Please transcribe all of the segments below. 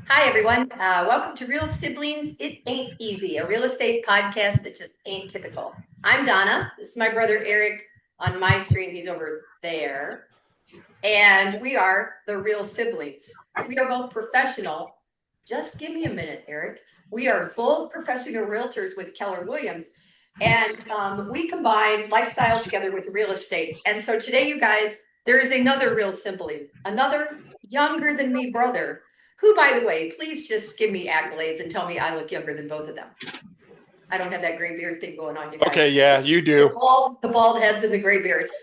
Hi, everyone. Welcome to Real Siblings. It Ain't Easy, a real estate podcast that just ain't typical. I'm Donna. This is my brother Eric on my screen. He's over there. And we are the Real Siblings. We are both professional. Just give me a minute, Eric. We are both professional realtors with Keller Williams. And we combine lifestyle together with real estate. And so today, you guys, there is another real sibling, another younger than me brother who, by the way, please just give me accolades and tell me I look younger than both of them. I don't have that gray beard thing going on, you guys. Okay, yeah, you do. The bald heads and the gray beards.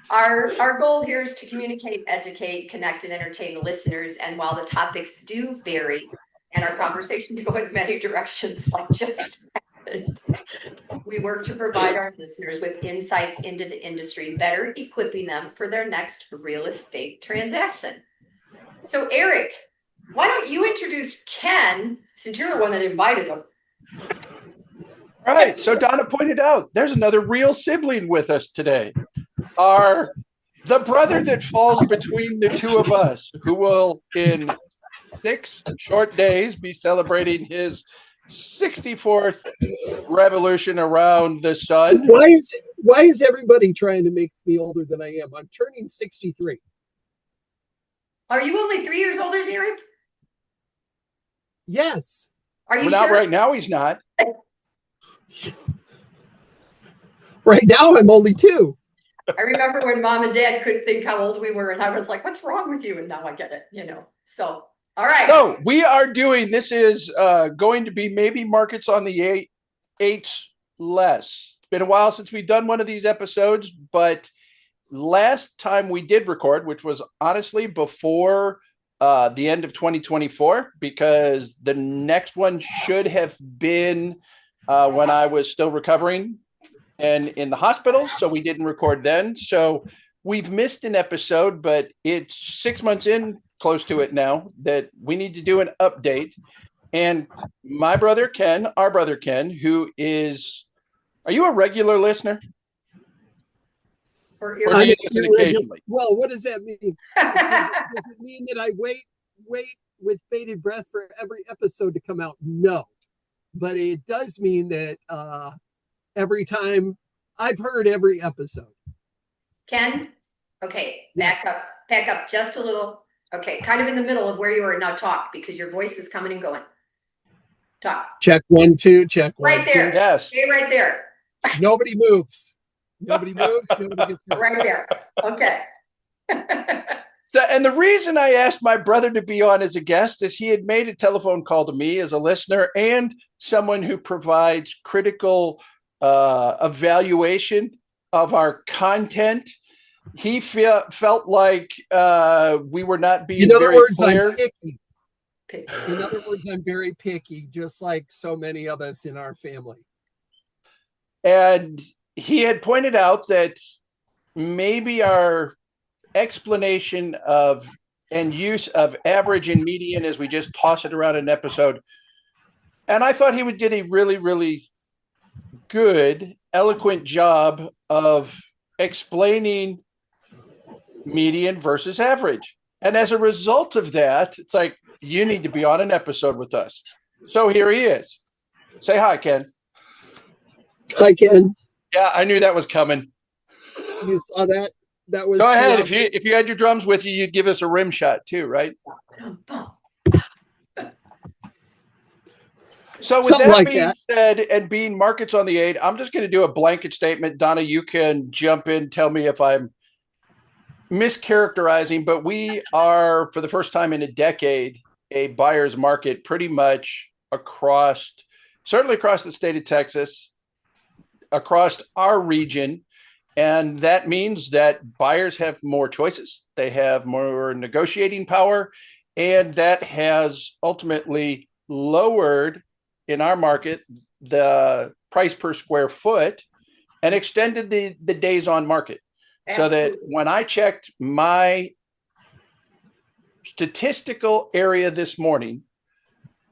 Our goal here is to communicate, educate, connect, and entertain the listeners. And while the topics do vary and our conversations go in many directions, like just happened, we work to provide our listeners with insights into the industry, better equipping them for their next real estate transaction. So, Eric, why don't you introduce Ken, since you're the one that invited him? All right, so Donna pointed out there's another real sibling with us today. The brother that falls between the two of us, who will in 6 short days be celebrating his 64th revolution around the sun. Why is everybody trying to make me older than I am? I'm turning 63. Are you only 3 years older than Eric? Yes. Are you Well, sure? not right now, he's not. Right now, I'm only 2. I remember when mom and dad couldn't think how old we were, and I was like, what's wrong with you? And now I get it, So, all right. So we are doing, this is going to be maybe markets on the eights less. It's been a while since we've done one of these episodes, but last time we did record, which was honestly before the end of 2024, because the next one should have been when I was still recovering and in the hospital. So we didn't record then. So we've missed an episode, but it's 6 months in, close to it now, that we need to do an update. And my brother Ken, our brother Ken, who is, are you a regular listener? Or do you listen occasionally? Well, what does that mean? Does it mean that I wait with bated breath for every episode to come out? No. But it does mean that every time I've heard every episode. Ken, okay, back up just a little. Okay, kind of in the middle of where you are now. Talk, because your voice is coming and going. Talk. Check 1, 2. Check 1. Right there. 2. Yes. Stay right there. Nobody moves. Nobody moves. Nobody gets hurt. Right there. Okay. So, and the reason I asked my brother to be on as a guest is he had made a telephone call to me as a listener and someone who provides critical evaluation of our content. He felt like we were not being very clear. I'm picky. In other words, I'm very picky, just like so many of us in our family. And he had pointed out that maybe our explanation of and use of average and median as we just toss it around an episode. And I thought he did a really, really good, eloquent job of explaining median versus average. And as a result of that, it's like, you need to be on an episode with us. So here he is. Say hi, Ken. Hi, Ken. Yeah, I knew that was coming. You saw that? That was. Go ahead. If you had your drums with you, you'd give us a rim shot too, right? So with that being said, and being markets on the 8, I'm just going to do a blanket statement. Donna, you can jump in, tell me if I'm mischaracterizing, but we are, for the first time in a decade, a buyer's market pretty much certainly across the state of Texas, across our region. And that means that buyers have more choices. They have more negotiating power. And that has ultimately lowered, in our market, the price per square foot and extended the days on market. Absolutely. So that when I checked my statistical area this morning,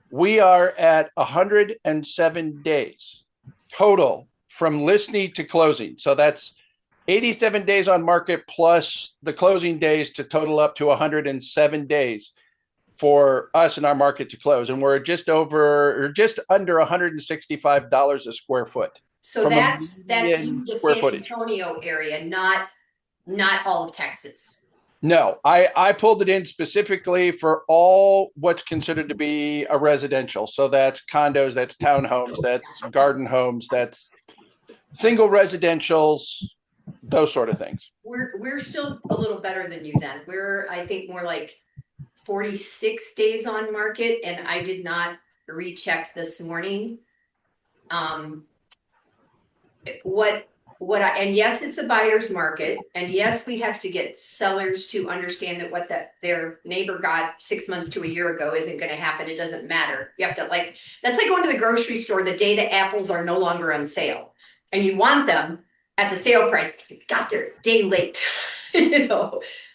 we are at 107 days total from listing to closing. So that's 87 days on market plus the closing days to total up to 107 days. for us in our market to close, and we're just under $165 a square foot. So that's median you, the square San footage. Antonio area, not all of Texas. No, I pulled it in specifically for all what's considered to be a residential. So that's condos, that's townhomes, that's garden homes, that's single residentials, those sort of things. We're still a little better than you then. We're, I think, more like 46 days on market, and I did not recheck this morning. And yes, it's a buyer's market, and yes, we have to get sellers to understand that what their neighbor got 6 months to a year ago isn't going to happen. It doesn't matter. You have to that's like going to the grocery store the day the apples are no longer on sale, and you want them at the sale price. You got there a day late,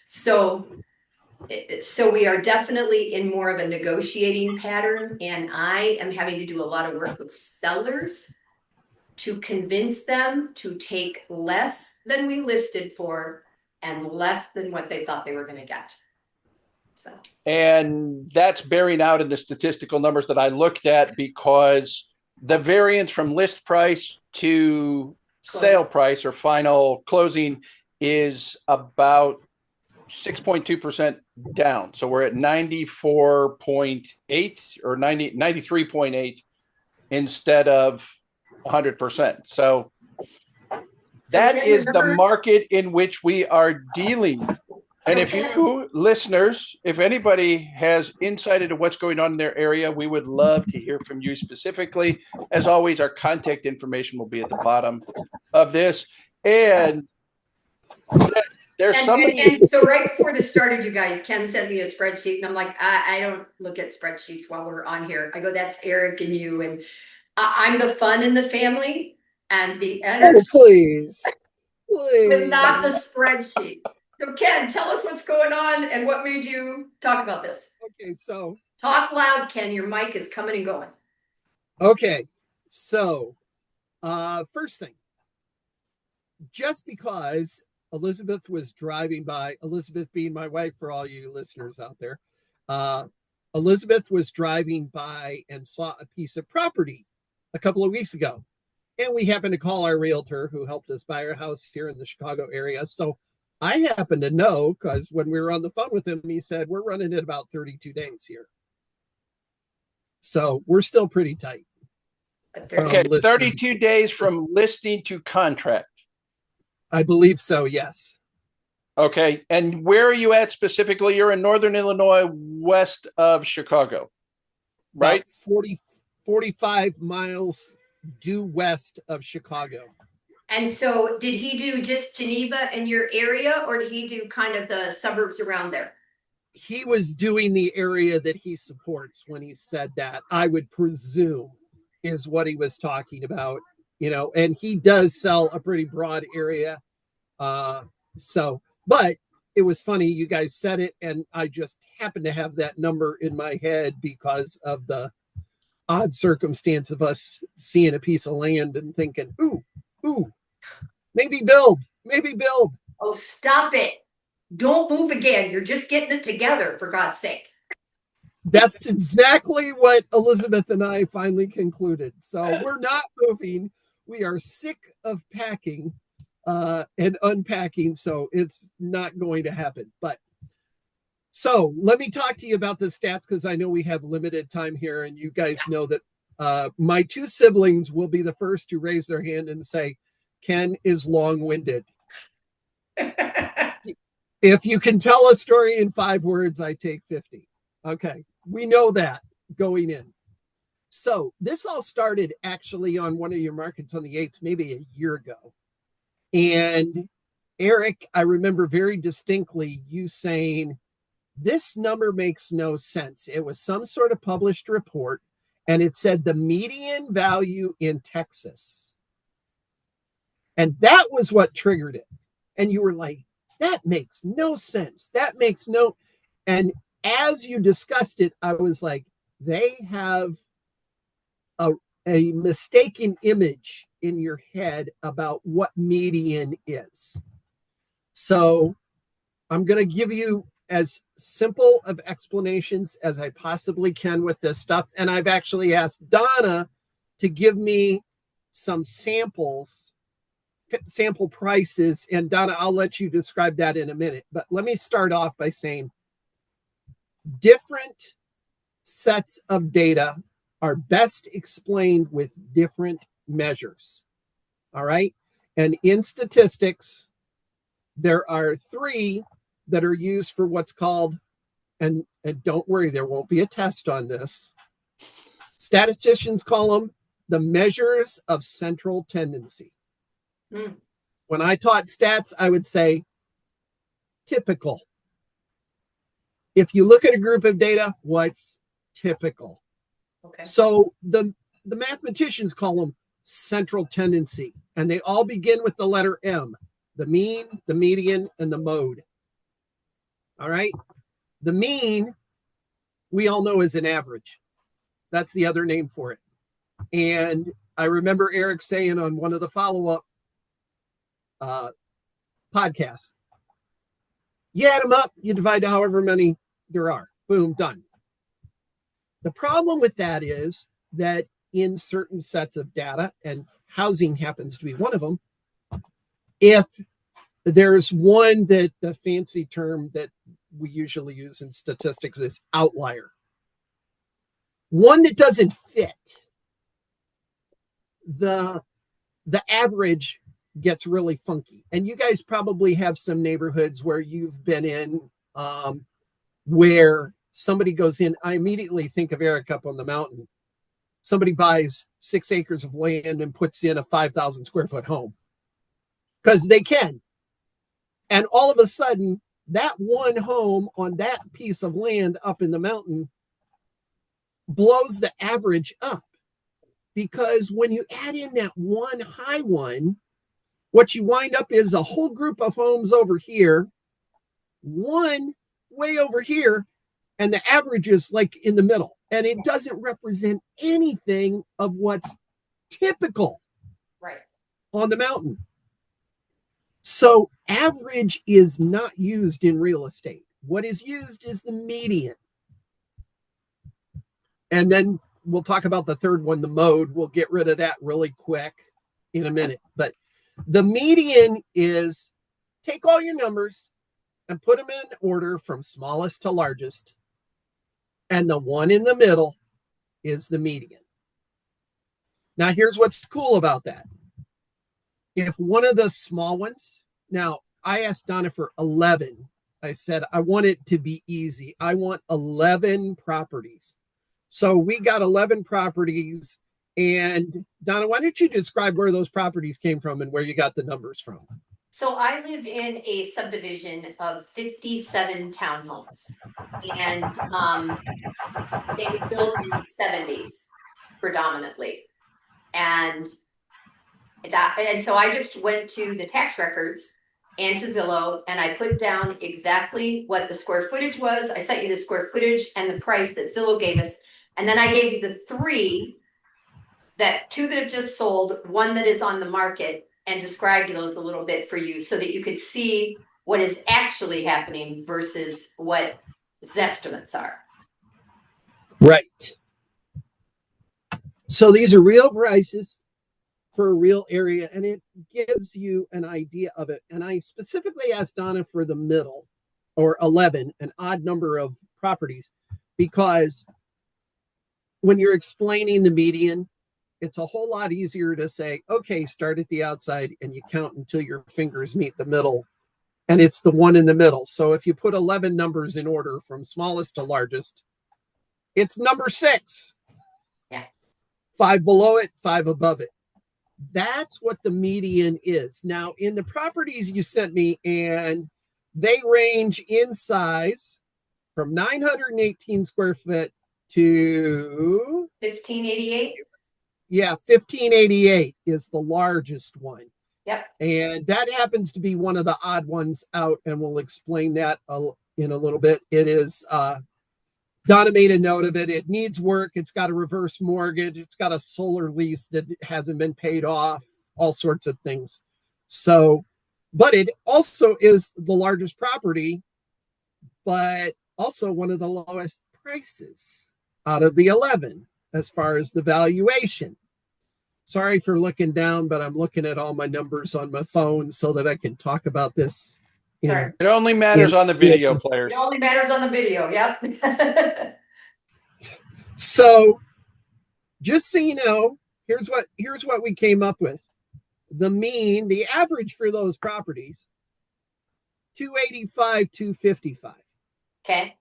So we are definitely in more of a negotiating pattern, and I am having to do a lot of work with sellers to convince them to take less than we listed for and less than what they thought they were going to get. And that's bearing out in the statistical numbers that I looked at, because the variance from list price to sale price or final closing is about 6.2% down. So we're at 94.8 or 93.8 instead of 100%. So that is the market in which we are dealing. And if you listeners, if anybody has insight into what's going on in their area, we would love to hear from you specifically. As always, our contact information will be at the bottom of this. And there's somebody. And so right before this started, you guys, Ken sent me a spreadsheet, and I'm like, I don't look at spreadsheets while we're on here. I go, that's Eric and you, and I'm the fun in the family and the energy. Oh, please. But not the spreadsheet. So Ken, tell us what's going on and what made you talk about this. Okay, so. Talk loud, Ken. Your mic is coming and going. Okay, so first thing, just because Elizabeth was driving by, Elizabeth being my wife for all you listeners out there, Elizabeth was driving by and saw a piece of property a couple of weeks ago. And we happened to call our realtor who helped us buy our house here in the Chicago area. So I happen to know, because when we were on the phone with him, he said, we're running at about 32 days here. So we're still pretty tight. Okay, 32 days from listing to contract. I believe so, yes. Okay, and where are you at specifically? You're in Northern Illinois, west of Chicago, right? About 45 miles due west of Chicago. And so did he do just Geneva and your area, or did he do kind of the suburbs around there? He was doing the area that he supports when he said that, I would presume is what he was talking about, and he does sell a pretty broad area. But it was funny, you guys said it, and I just happened to have that number in my head because of the odd circumstance of us seeing a piece of land and thinking, ooh, maybe build. Oh, stop it. Don't move again. You're just getting it together, for God's sake. That's exactly what Elizabeth and I finally concluded. So we're not moving. We are sick of packing and unpacking. So it's not going to happen. But so let me talk to you about the stats, because I know we have limited time here, and you guys know that my two siblings will be the first to raise their hand and say, Ken is long-winded. If you can tell a story in 5 words, I take 50. Okay, we know that going in. So this all started actually on one of your markets on the 8th, maybe a year ago. And Eric, I remember very distinctly you saying, this number makes no sense. It was some sort of published report, and it said the median value in Texas. And that was what triggered it. And you were like, that makes no sense. And as you discussed it, I was like, they have a mistaken image in your head about what median is. So I'm going to give you as simple of explanations as I possibly can with this stuff. And I've actually asked Donna to give me some sample prices. And Donna, I'll let you describe that in a minute. But let me start off by saying different sets of data are best explained with different measures. All right. And in statistics, there are 3 that are used for what's called, and don't worry, there won't be a test on this. Statisticians call them the measures of central tendency. When I taught stats, I would say typical. If you look at a group of data, what's typical? Okay. So the mathematicians call them central tendency, and they all begin with the letter M, the mean, the median, and the mode. All right. The mean, we all know, is an average. That's the other name for it. And I remember Eric saying on one of the follow-up podcasts, you add them up, you divide however many there are. Boom, done. The problem with that is that in certain sets of data, and housing happens to be one of them, if there's one that the fancy term that we usually use in statistics is outlier, one that doesn't fit, the average gets really funky. And you guys probably have some neighborhoods where you've been in where somebody goes in. I immediately think of Eric up on the mountain. Somebody buys 6 acres of land and puts in a 5,000 square foot home because they can. And all of a sudden, that one home on that piece of land up in the mountain blows the average up. Because when you add in that one high one, what you wind up is a whole group of homes over here, one way over here, and the average is like in the middle. And it doesn't represent anything of what's typical on the mountain. So average is not used in real estate. What is used is the median. And then we'll talk about the third one, the mode. We'll get rid of that really quick in a minute. But the median is take all your numbers and put them in order from smallest to largest. And the one in the middle is the median. Now, here's what's cool about that. If one of the small ones, now I asked Donna for 11. I said, I want it to be easy. I want 11 properties. So we got 11 properties. And Donna, why don't you describe where those properties came from and where you got the numbers from? So I live in a subdivision of 57 townhomes, and they were built in the 70s predominantly. And so I just went to the tax records and to Zillow, and I put down exactly what the square footage was. I sent you the square footage and the price that Zillow gave us. And then I gave you the 2 that have just sold, 1 that is on the market, and described those a little bit for you so that you could see what is actually happening versus what Zestimates are. Right. So these are real prices for a real area, and it gives you an idea of it. And I specifically asked Donna for the middle, or 11, an odd number of properties, because when you're explaining the median, it's a whole lot easier to say, okay, start at the outside and you count until your fingers meet the middle. And it's the one in the middle. So if you put 11 numbers in order from smallest to largest, it's number 6. Yeah. 5 below it, 5 above it. That's what the median is. Now, in the properties you sent me, and they range in size from 918 square foot to 1588. Yeah, 1588 is the largest one. Yep. And that happens to be one of the odd ones out, and we'll explain that in a little bit. It is, Donna made a note of it. It needs work. It's got a reverse mortgage. It's got a solar lease that hasn't been paid off, all sorts of things. So, but it also is the largest property but also one of the lowest prices out of the 11 as far as the valuation. Sorry for looking down, but I'm looking at all my numbers on my phone so that I can talk about this. Sorry. It only matters on the video players. It only matters on the video. Yep. So just so you know, here's what we came up with. The average for those properties, 285, 255. Okay.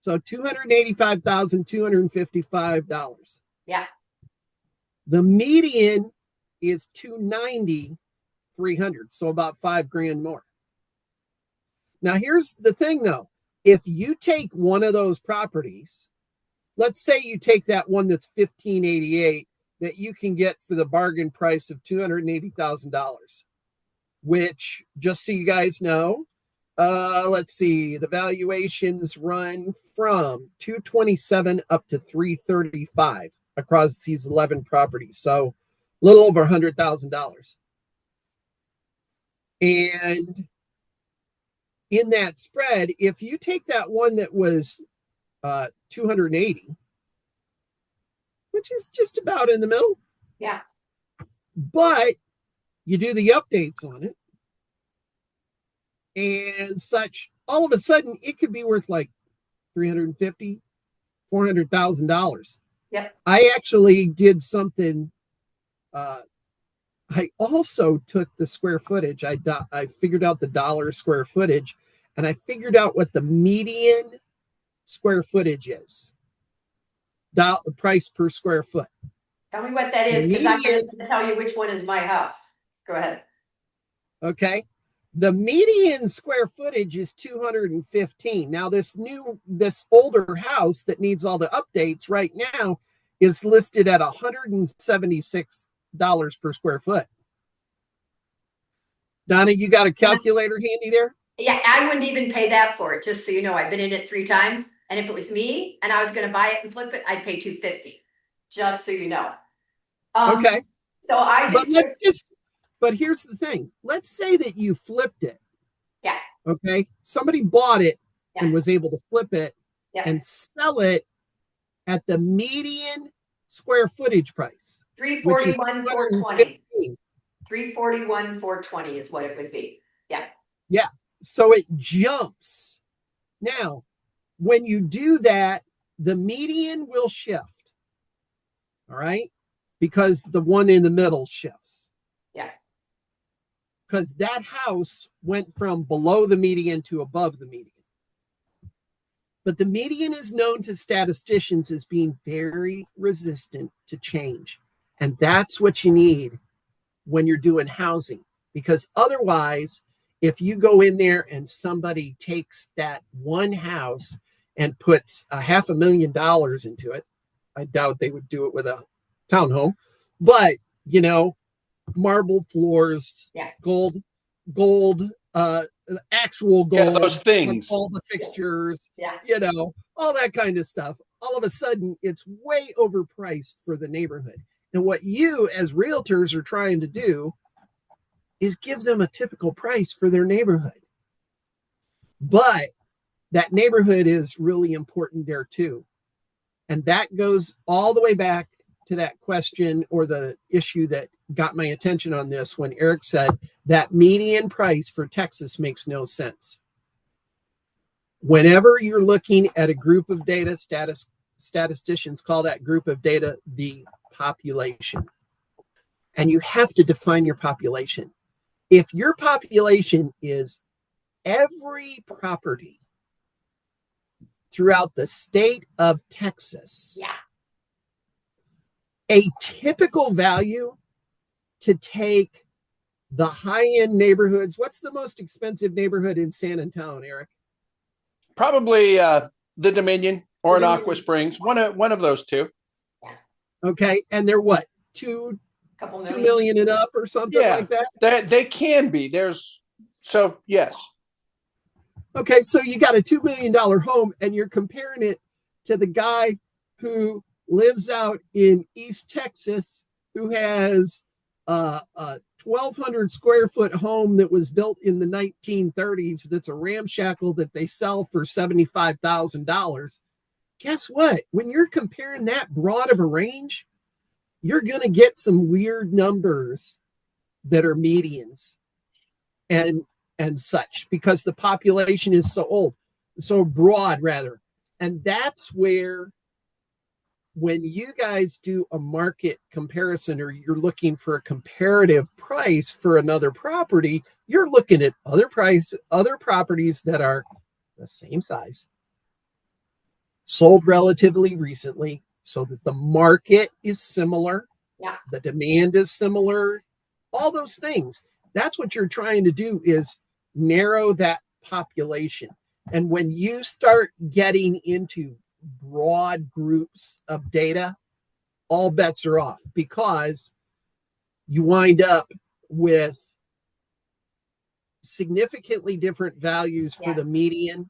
So $285,255. Yeah. The median is 290, 300. So about $5,000 more. Now here's the thing though. If you take one of those properties, let's say you take that one that's 1588 that you can get for the bargain price of $280,000, which, just so you guys know, let's see, the valuations run from 227 up to 335 across these 11 properties. So a little over $100,000. And in that spread, if you take that one that was 280, which is just about in the middle. Yeah. But you do the updates on it and such, all of a sudden it could be worth like $350,000, $400,000. Yep. I actually did something. I also took the square footage. I figured out the dollar square footage, and I figured out what the median square footage is. The price per square foot. Tell me what that is, because I'm going to tell you which one is my house. Go ahead. Okay. The median square footage is 215. Now, this older house that needs all the updates right now is listed at $176 per square foot. Donna, you got a calculator handy there? Yeah, I wouldn't even pay that for it, just so you know. I've been in it 3 times, and if it was me and I was going to buy it and flip it, I'd pay $250. Just so you know. Okay. So I but here's the thing. Let's say that you flipped it. Yeah. Okay. Somebody bought it and Yeah. was able to flip it Yeah. and sell it at the median square footage price. $341,420. $341,420 is what it would be. Yeah. Yeah. So it jumps. Now, when you do that, the median will shift. All right. Because the one in the middle shifts. Yeah. Because that house went from below the median to above the median. But the median is known to statisticians as being very resistant to change. And that's what you need when you're doing housing. Because otherwise, if you go in there and somebody takes that one house and puts $500,000 into it, I doubt they would do it with a townhome, but marble floors, yeah, gold, actual gold, yeah, those things, all the fixtures, yeah, all that kind of stuff. All of a sudden, it's way overpriced for the neighborhood. And what you as realtors are trying to do is give them a typical price for their neighborhood. But that neighborhood is really important there too. And that goes all the way back to that question or the issue that got my attention on this when Eric said that median price for Texas makes no sense. Whenever you're looking at a group of data, statisticians call that group of data the population. And you have to define your population. If your population is every property throughout the state of Texas, yeah, a typical value to take the high-end neighborhoods. What's the most expensive neighborhood in San Antonio, Eric? Probably the Dominion or in Aqua Springs, one of those two. Okay, and they're what, $2 million and up or something like that? They can be. Yes. Okay, so you got a $2 million home and you're comparing it to the guy who lives out in East Texas who has a 1,200 square foot home that was built in the 1930s that's a ramshackle that they sell for $75,000. Guess what? When you're comparing that broad of a range, you're going to get some weird numbers that are medians and such, because the population is so old, so broad rather. And that's where, when you guys do a market comparison or you're looking for a comparative price for another property, you're looking at other properties that are the same size, sold relatively recently, so that the market is similar, the demand is similar, all those things. That's what you're trying to do, is narrow that population. And when you start getting into broad groups of data, all bets are off, because you wind up with significantly different values for the median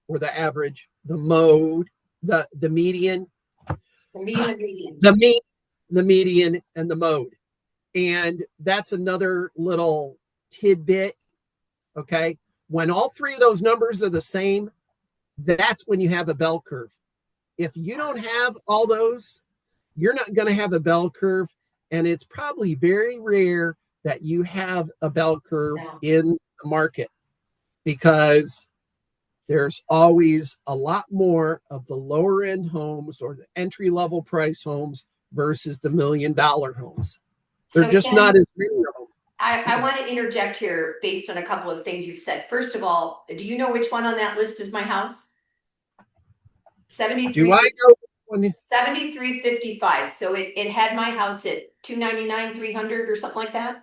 or the average, the mode, the median, the median, and the mode. And that's another little tidbit. Okay. When all three of those numbers are the same, that's when you have a bell curve. If you don't have all those, you're not going to have a bell curve. And it's probably very rare that you have a bell curve in the market, because there's always a lot more of the lower end homes or the entry level price homes versus the $1 million homes. They're just not as many of them. I want to interject here based on a couple of things you've said. First of all, do you know which one on that list is my house? 73. Do I know? 7355. So it had my house at 299, 300 or something like that.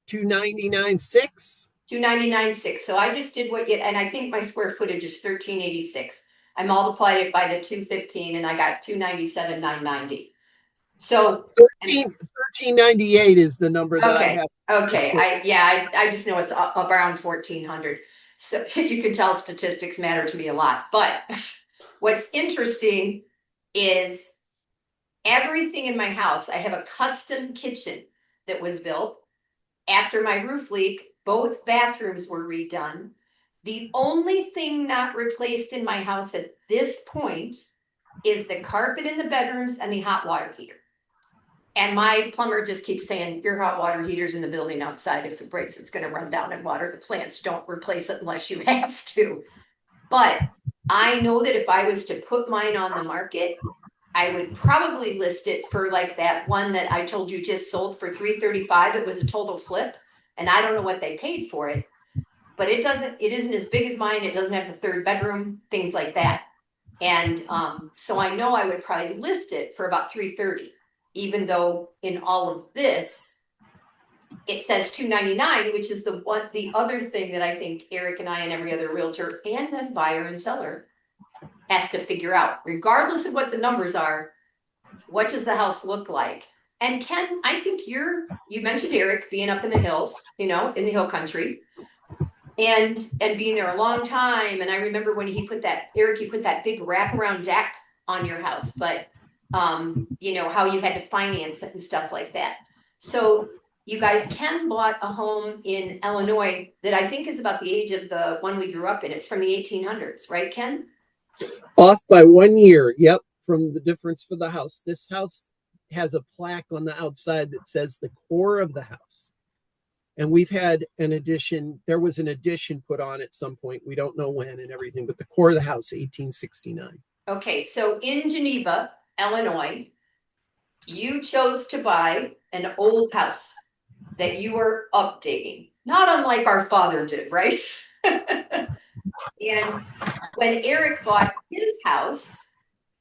299.6. 299.6. So I just did and I think my square footage is 1386. I multiplied it by the 215 and I got 297,990. So 1398 is the number that I have. Okay. I just know it's around 1400. So you can tell statistics matter to me a lot. But what's interesting is everything in my house, I have a custom kitchen that was built after my roof leak. Both bathrooms were redone. The only thing not replaced in my house at this point is the carpet in the bedrooms and the hot water heater. And my plumber just keeps saying, your hot water heater's in the building outside. If it breaks, it's going to run down and water the plants. Don't replace it unless you have to. But I know that if I was to put mine on the market, I would probably list it for like that one that I told you just sold for $335. It was a total flip. And I don't know what they paid for it. But it isn't as big as mine. It doesn't have the third bedroom, things like that. And so I know I would probably list it for about $330. Even though in all of this, it says $299, which is the other thing that I think Eric and I and every other realtor and then buyer and seller has to figure out, regardless of what the numbers are, what does the house look like? And Ken, I think you mentioned Eric being up in the hills, in the hill country, and being there a long time. And I remember when you put that big wraparound deck on your house, but how you had to finance it and stuff like that. So you guys, Ken bought a home in Illinois that I think is about the age of the one we grew up in. It's from the 1800s, right, Ken? Off by 1 year. Yep. From the difference for the house. This house has a plaque on the outside that says the core of the house. And we've had an addition. There was an addition put on at some point. We don't know when and everything, but the core of the house, 1869. Okay. So in Geneva, Illinois, you chose to buy an old house that you were updating, not unlike our father did, right? And when Eric bought his house,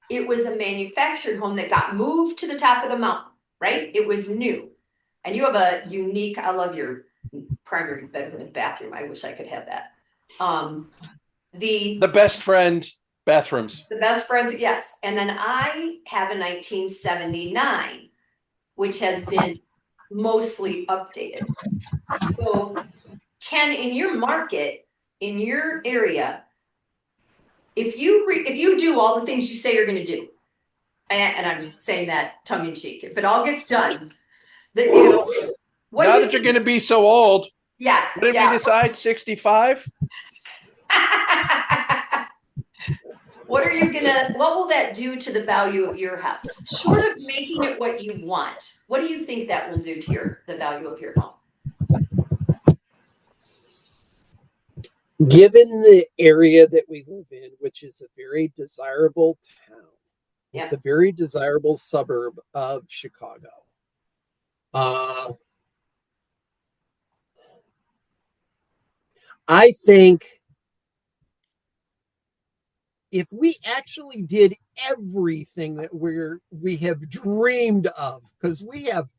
it was a manufactured home that got moved to the top of the mountain, right? It was new. And you have a unique, I love your primary bedroom and bathroom. I wish I could have that. The best friend bathrooms. The best friends, yes. And then I have a 1979, which has been mostly updated. So, Ken, in your market, in your area, if you do all the things you say you're going to do, And I'm saying that tongue in cheek. If it all gets done, that you know, what Now do you that you're think? going to be so old, Yeah, what did we yeah. decide? 65? What will that do to the value of your house? Short of making it what you want, what do you think that will do to the value of your home? Given the area that we live in, which is a very desirable town, it's Yeah. a very desirable suburb of Chicago. I think if we actually did everything that we have dreamed of, because we have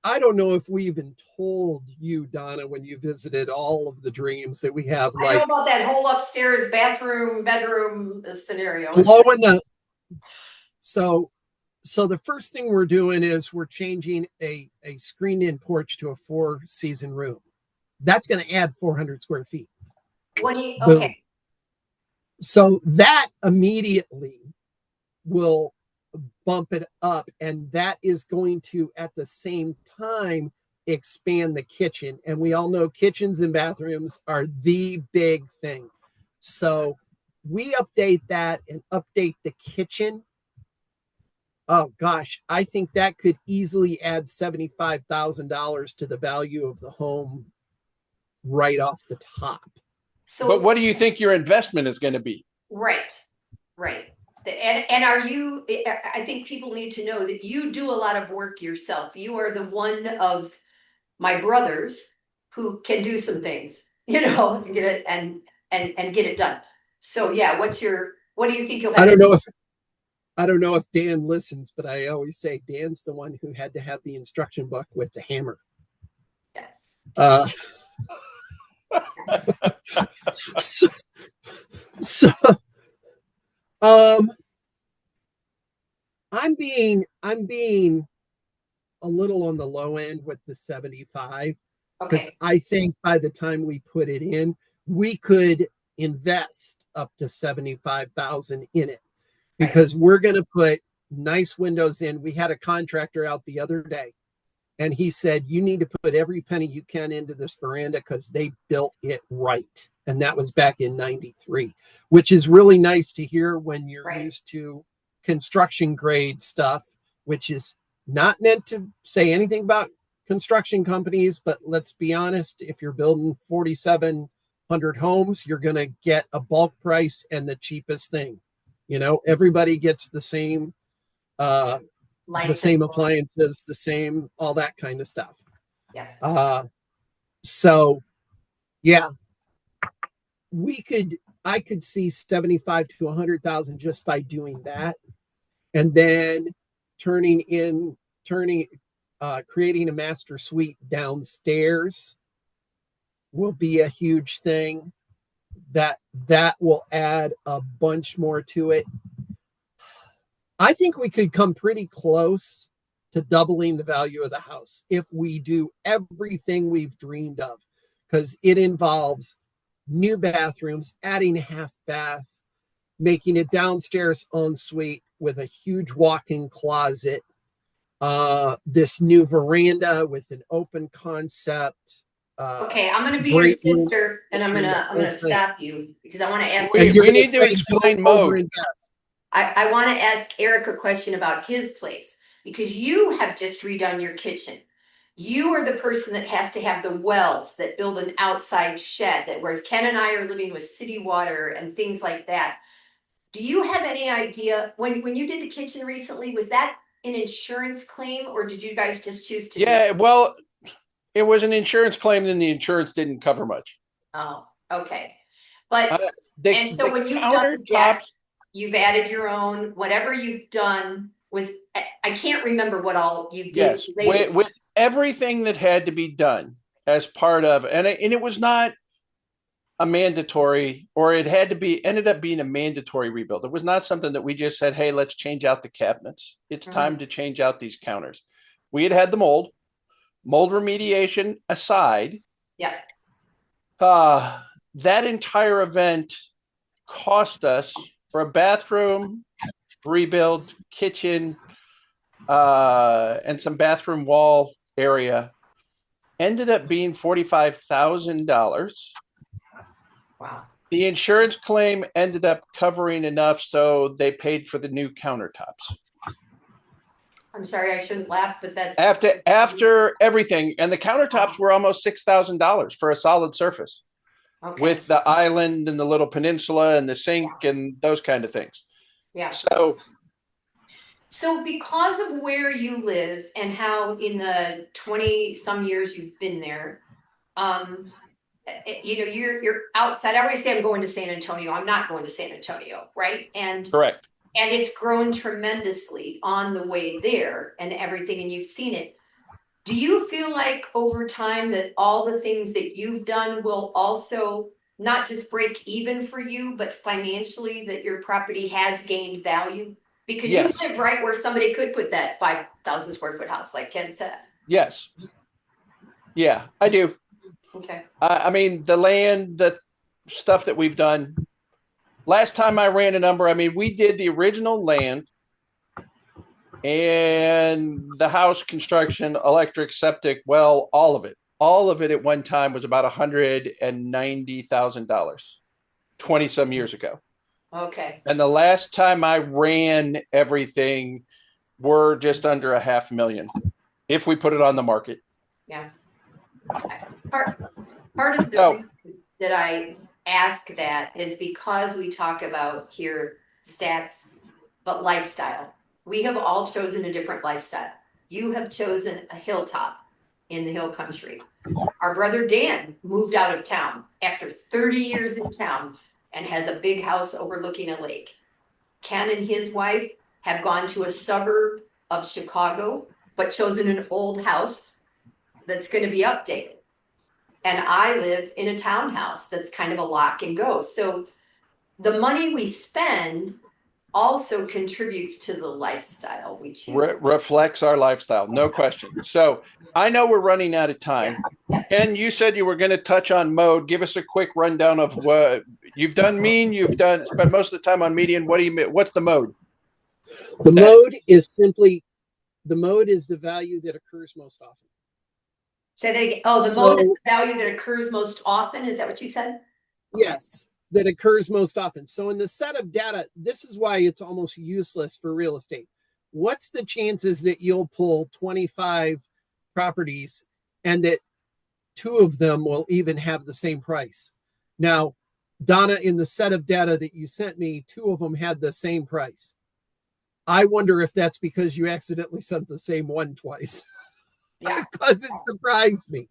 I don't know if we even told you, Donna, when you visited, all of the dreams that we have, I know like about that whole upstairs bathroom, bedroom scenario. blowing the so the first thing we're doing is we're changing a screened in porch to a 4-season room. That's going to add 400 square feet. Okay. Boom. So that immediately will bump it up, and that is going to at the same time expand the kitchen. And we all know kitchens and bathrooms are the big thing. So we update that and update the kitchen. Oh gosh, I think that could easily add $75,000 to the value of the home right off the top. So, But what do you think your investment is going to be? right. And are you, I think people need to know that you do a lot of work yourself. You are the one of my brothers who can do some things, and get it and get it done. So yeah, what do you think you'll have? I don't know if Dan listens, but I always say Dan's the one who had to have the instruction book with the hammer. Yeah. So, so I'm being a little on the low end with the 75, because Okay. I think by the time we put it in, we could invest up to 75,000 in it, because we're going to put nice windows in. We had a contractor out the other day, and he said, you need to put every penny you can into this veranda because they built it right. And that was back in 93, which is really nice to hear when you're used to construction grade stuff, which is not meant to say anything about construction companies. But let's be honest, if you're building 4,700 homes, you're going to get a bulk price and the cheapest thing. Everybody gets the same appliances, the same, all that kind of stuff. Yeah. So yeah, I could see 75 to 100,000 just by doing that. And then creating a master suite downstairs will be a huge thing. That will add a bunch more to it. I think we could come pretty close to doubling the value of the house if we do everything we've dreamed of, because it involves new bathrooms, adding a half bath, making a downstairs ensuite with a huge walk-in closet, this new veranda with an open concept. Okay, I'm going to be your sister, and I'm gonna stop you because I want to ask. We need to explain mode. I want to ask Eric a question about his place, because you have just redone your kitchen. You are the person that has to have the wells that build an outside shed, whereas Ken and I are living with city water and things like that. Do you have any idea when you did the kitchen recently, was that an insurance claim, or did you guys just choose to do it? Well, it was an insurance claim, and the insurance didn't cover much. Oh, okay. But so when you've done the deck, you've added your own, whatever you've done I can't remember what all you did. Yes, with everything that had to be done as part of, and it was not a mandatory, or it ended up being a mandatory rebuild. It was not something that we just said, hey, let's change out the cabinets. It's time to change out these counters. We had the mold remediation aside. Yeah. That entire event cost us, for a bathroom, rebuild, kitchen, and some bathroom wall area. Ended up being $45,000. Wow. The insurance claim ended up covering enough so they paid for the new countertops. I'm sorry, I shouldn't laugh, but that's After everything, and the countertops were almost $6,000 for a solid surface, okay. with the island and the little peninsula and the sink and those kind of things. Yeah. So because of where you live and how in the 20 some years you've been there, you're outside. I always say I'm going to San Antonio. I'm not going to San Antonio, right? And correct. And it's grown tremendously on the way there and everything, and you've seen it. Do you feel like over time that all the things that you've done will also not just break even for you, but financially that your property has gained value? Because Yes. you live right where somebody could put that 5,000 square foot house, like Ken said. Yes. Yeah, I do. Okay. I mean, the land, the stuff that we've done. Last time I ran a number, I mean, we did the original land and the house construction, electric, septic, well, all of it. All of it at one time was about $190,000, 20 some years ago. Okay. And the last time I ran everything, we're just under $500,000 if we put it on the market. Yeah. Part of the reason that I ask that is because we talk about here stats, but lifestyle. We have all chosen a different lifestyle. You have chosen a hilltop in the hill country. Our brother Dan moved out of town after 30 years in town and has a big house overlooking a lake. Ken and his wife have gone to a suburb of Chicago, but chosen an old house that's going to be updated. And I live in a townhouse that's kind of a lock and go. So the money we spend also contributes to the lifestyle we choose. Reflects our lifestyle, no question. So I know we're running out of time. Yeah. Ken, you said you were going to touch on mode. Give us a quick rundown of what you've done. Spent most of the time on median. What's the mode? The mode is the value that occurs most often. Say that again. Oh, the mode is the value that occurs most often. Is that what you said? Yes, that occurs most often. So in the set of data, this is why it's almost useless for real estate. What's the chances that you'll pull 25 properties and that 2 of them will even have the same price? Now, Donna, in the set of data that you sent me, 2 of them had the same price. I wonder if that's because you accidentally sent the same one twice. Yeah. Because it surprised me.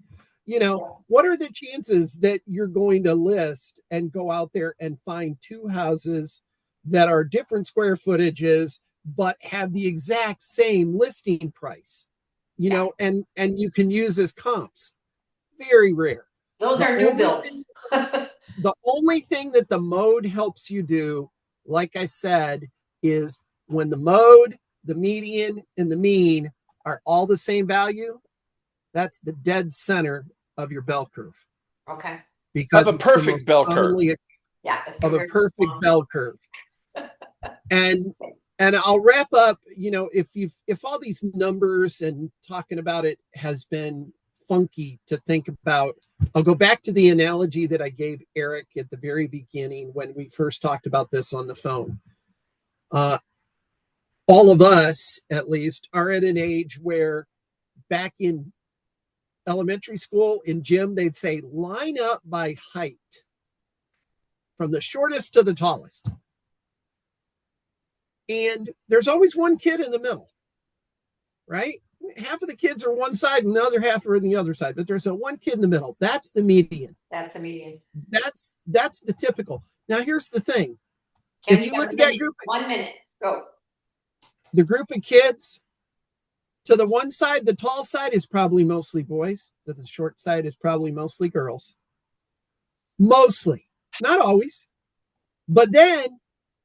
What are the chances that you're going to list and go out there and find 2 houses that are different square footages, but have the exact same listing price, and you can use as comps? Very rare. Those are new builds. The only thing that the mode helps you do, like I said, is when the mode, the median, and the mean are all the same value, that's the dead center of your bell curve. Okay. Because of a perfect bell curve. Yeah. Of a perfect bell curve. And I'll wrap up, if all these numbers and talking about it has been funky to think about, I'll go back to the analogy that I gave Eric at the very beginning when we first talked about this on the phone. All of us, at least, are at an age where back in elementary school, in gym, they'd say, line up by height from the shortest to the tallest. And there's always one kid in the middle, right? Half of the kids are one side and the other half are on the other side, but there's one kid in the middle. That's the median. That's a median. That's the typical. Now, here's the thing. If you look at that group, 1 minute, go. The group of kids, to the one side, the tall side is probably mostly boys. To the short side is probably mostly girls. Mostly, not always. But then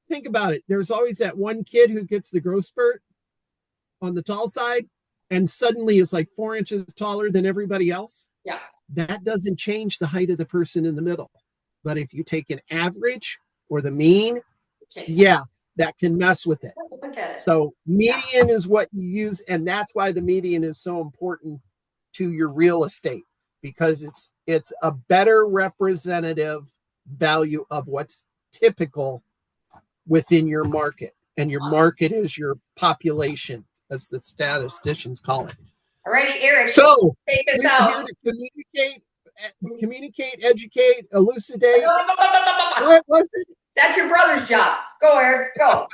think about it. There's always that one kid who gets the growth spurt on the tall side and suddenly is like 4 inches taller than everybody else. Yeah. That doesn't change the height of the person in the middle. But if you take an average or the mean, yeah, that can mess with it. Look at it. So median is what you use, and that's why the median is so important to your real estate, because it's a better representative value of what's typical within your market. And your market is your population, as the statisticians call it. All righty, Eric. So take us we're out. here to communicate, educate, elucidate. What was it? That's your brother's job. Go, Eric. Go.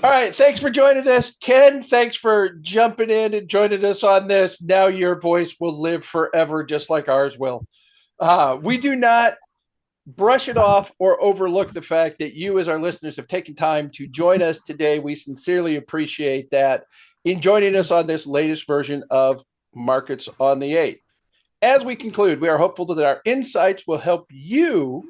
All right. Thanks for joining us, Ken. Thanks for jumping in and joining us on this. Now your voice will live forever, just like ours will. We do not brush it off or overlook the fact that you, as our listeners, have taken time to join us today. We sincerely appreciate that in joining us on this latest version of Markets on the 8th. As we conclude, we are hopeful that our insights will help you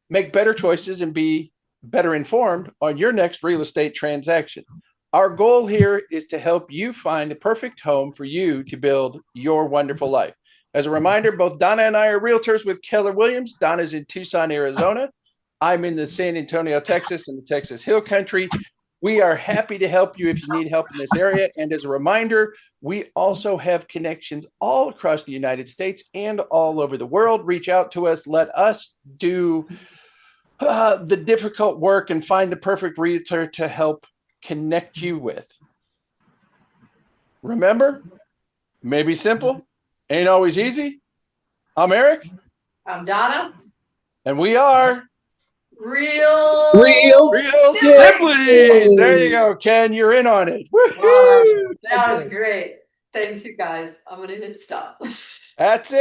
make better choices and be better informed on your next real estate transaction. Our goal here is to help you find the perfect home for you to build your wonderful life. As a reminder, both Donna and I are realtors with Keller Williams. Donna's in Tucson, Arizona. I'm in the San Antonio, Texas, and the Texas Hill Country. We are happy to help you if you need help in this area. And as a reminder, we also have connections all across the United States and all over the world. Reach out to us. Let us do the difficult work and find the perfect realtor to help connect you with. Remember, maybe simple, ain't always easy. I'm Eric. I'm Donna. And we are Real Siblings. There you go, Ken. You're in on it. Wow, that was great. Thanks, you guys. I'm going to hit stop. That's it.